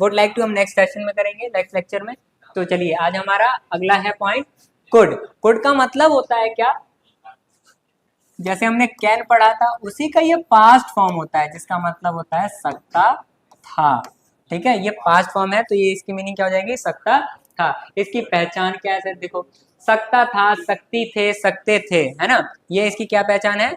Would like to हम next session में करेंगे, नेक्स्ट लेक्चर में। तो चलिए आज हमारा अगला है पॉइंट कुड। कुड का मतलब होता है क्या, जैसे हमने कैन पढ़ा था उसी का ये पास्ट फॉर्म होता है, जिसका मतलब होता है सकता था। ठीक है, ये पास्ट फॉर्म है तो ये इसकी मीनिंग क्या हो जाएगी, सकता था। इसकी पहचान क्या है सर, देखो सकता था, सकती थे, सकते थे, है ना, ये इसकी क्या पहचान है,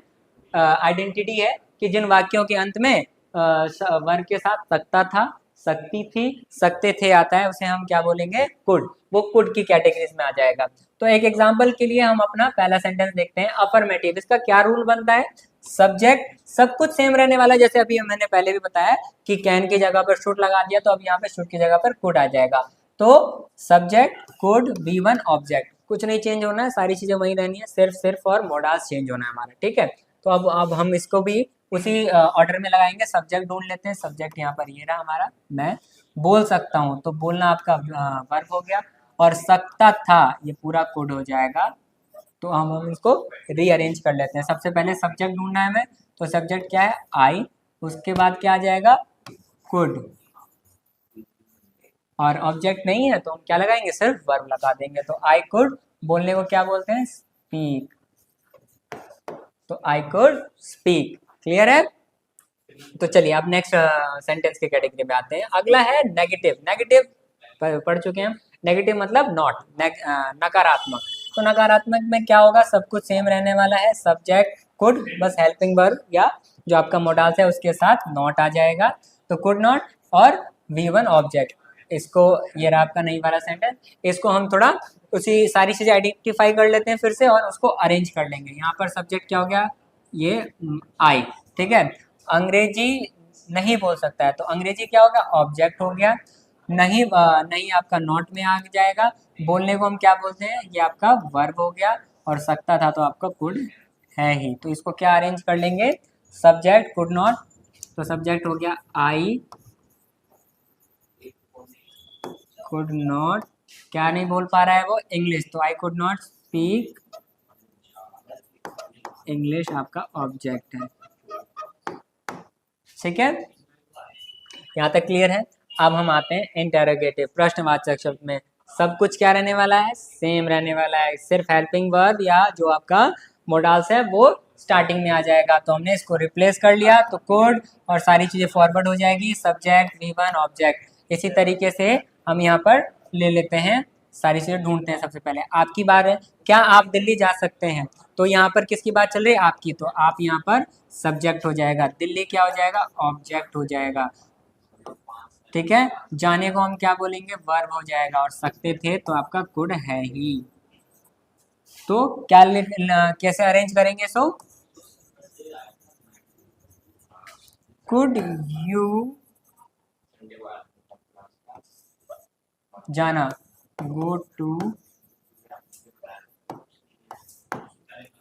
आइडेंटिटी है कि जिन वाक्यों के अंत में वर्ग के साथ सकता था, सकती थी, सकते थे आता है, उसे हम क्या बोलेंगे, कुड। वो कुड की कैटेगरीज में आ जाएगा। तो एक एग्जांपल के लिए हम अपना पहला सेंटेंस देखते हैं, अफर्मेटिव। इसका क्या रूल बनता है, सब्जेक्ट सब कुछ सेम रहने वाला है, जैसे अभी मैंने पहले भी बताया कि कैन की जगह पर शुड लगा दिया, तो अब यहाँ पे शुड की जगह पर कुड आ जाएगा। तो subject could be one object, कुछ नहीं चेंज होना है, सारी चीजें वही रहनी है, सिर्फ और मोडास चेंज होना है हमारा। ठीक है, तो अब हम इसको भी उसी ऑर्डर में लगाएंगे। सब्जेक्ट ढूंढ लेते हैं, सब्जेक्ट यहाँ पर ये रहा हमारा, मैं बोल सकता हूँ, तो बोलना आपका वर्ब हो गया, और सकता था ये पूरा कोड हो जाएगा। तो हम इसको रीअरेंज कर लेते हैं। सबसे पहले सब्जेक्ट ढूंढना है हमें, तो सब्जेक्ट क्या है, आई, उसके बाद क्या आ जाएगा, कुड, और ऑब्जेक्ट नहीं है तो हम क्या लगाएंगे, सिर्फ वर्ब लगा देंगे। तो आई कुड बोलने को क्या बोलते हैं, स्पीक, तो आई कुड स्पीक। क्लियर है। तो चलिए अब नेक्स्ट सेंटेंस के कैटेगरी में आते हैं। अगला है नेगेटिव। नेगेटिव पढ़ चुके हैं हम। नेगेटिव मतलब नॉट, नकारात्मक। तो नकारात्मक में क्या होगा, सब कुछ सेम रहने वाला है, सब्जेक्ट कुड, बस हेल्पिंग वर्ब या जो आपका मोडाल्स है उसके साथ नॉट आ जाएगा, तो कुड नॉट, और V1 ऑब्जेक्ट। इसको, ये रहा आपका नई वाला सेंटेंस, इसको हम थोड़ा उसी सारी चीजें आइडेंटिफाई कर लेते हैं फिर से, और उसको अरेंज कर लेंगे। यहाँ पर सब्जेक्ट क्या हो गया, ये आई, ठीक है। अंग्रेजी नहीं बोल सकता है, तो अंग्रेजी क्या होगा, ऑब्जेक्ट हो गया। नहीं नहीं आपका नॉट में आ जाएगा। बोलने को हम क्या बोलते हैं, ये आपका वर्ब हो गया, और सकता था तो आपका कुड है ही। तो इसको क्या अरेंज कर लेंगे, सब्जेक्ट कुड नॉट, तो सब्जेक्ट हो गया आई कुड नॉट, क्या नहीं बोल पा रहा है वो, इंग्लिश, तो I could not speak English आपका ऑब्जेक्ट है। ठीक है, यहाँ तक क्लियर है। अब हम आते हैं इंटेरोगेटिव, प्रश्नवाचक शब्द में सब कुछ क्या रहने वाला है, सेम रहने वाला है, सिर्फ हेल्पिंग वर्ब या जो आपका मोडाल्स है वो स्टार्टिंग में आ जाएगा। तो हमने इसको रिप्लेस कर लिया, तो कोड और सारी चीजें फॉरवर्ड हो जाएगी, सब्जेक्ट V1 ऑब्जेक्ट। इसी तरीके से हम यहाँ पर ले लेते हैं, सारी चीजें ढूंढते हैं। सबसे पहले आपकी बात है, क्या आप दिल्ली जा सकते हैं, तो यहाँ पर किसकी बात चल रही है, आपकी, तो आप यहाँ पर सब्जेक्ट हो जाएगा, दिल्ली क्या हो जाएगा, ऑब्जेक्ट हो जाएगा। ठीक है, जाने को हम क्या बोलेंगे, वर्ब हो जाएगा, और सकते थे तो आपका कुड है ही। तो क्या कैसे अरेंज करेंगे, सो कुड यू जाना, go to,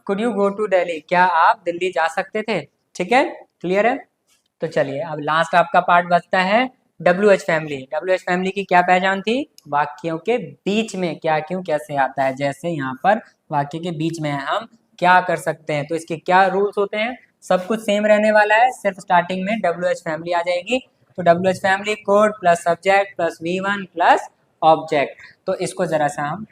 could you go to Delhi, क्या आप दिल्ली जा सकते थे। ठीक है, क्लियर है। तो चलिए अब लास्ट आपका पार्ट बचता है WH फैमिली। WH फैमिली की क्या पहचान थी, वाक्यों के बीच में क्या क्यों कैसे आता है। जैसे यहाँ पर वाक्य के बीच में है, हम क्या कर सकते हैं, तो इसके क्या रूल्स होते हैं, सब कुछ सेम रहने वाला है, सिर्फ स्टार्टिंग में WH फैमिली आ जाएगी। तो WH family code plus subject plus V1 plus object. तो इसको जरा सा हम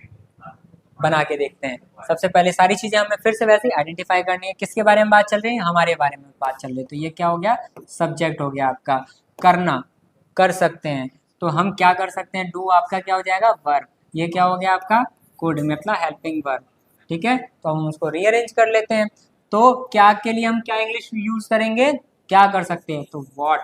बना के देखते हैं। सबसे पहले सारी चीजें हमें फिर से वैसे ही आइडेंटिफाई करनी है, किसके बारे में बात चल रही है, हमारे बारे में बात चल रही है। तो ये क्या हो गया, सब्जेक्ट हो गया आपका, करना, कर सकते हैं, तो हम क्या कर सकते हैं, डू आपका क्या हो जाएगा, वर्ब। ये क्या हो गया आपका, कुड मतलब हेल्पिंग वर्ब। ठीक है, तो हम उसको रीअरेंज कर लेते हैं। तो क्या के लिए हम क्या इंग्लिश यूज करेंगे, क्या कर सकते हैं, तो व्हाट,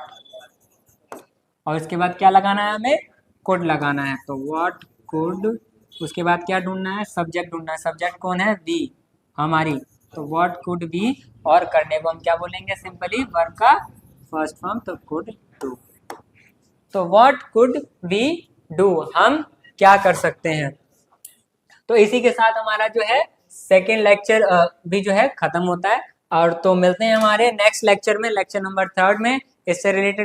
और इसके बाद क्या लगाना है, हमें कुड लगाना है, तो व्हाट कुड। उसके बाद क्या ढूंढना है, सब्जेक्ट ढूंढना है, सब्जेक्ट कौन है, वी, हमारी, तो व्हाट कुड वी, और करने को हम क्या बोलेंगे, सिंपली वर्ब का फर्स्ट फॉर्म, तो कुड डू। तो व्हाट कुड वी डू, हम क्या कर सकते हैं। तो इसी के साथ हमारा जो है सेकेंड लेक्चर भी जो है खत्म होता है। और तो मिलते हैं हमारे नेक्स्ट लेक्चर में, लेक्चर नंबर 3 में, इससे रिलेटेड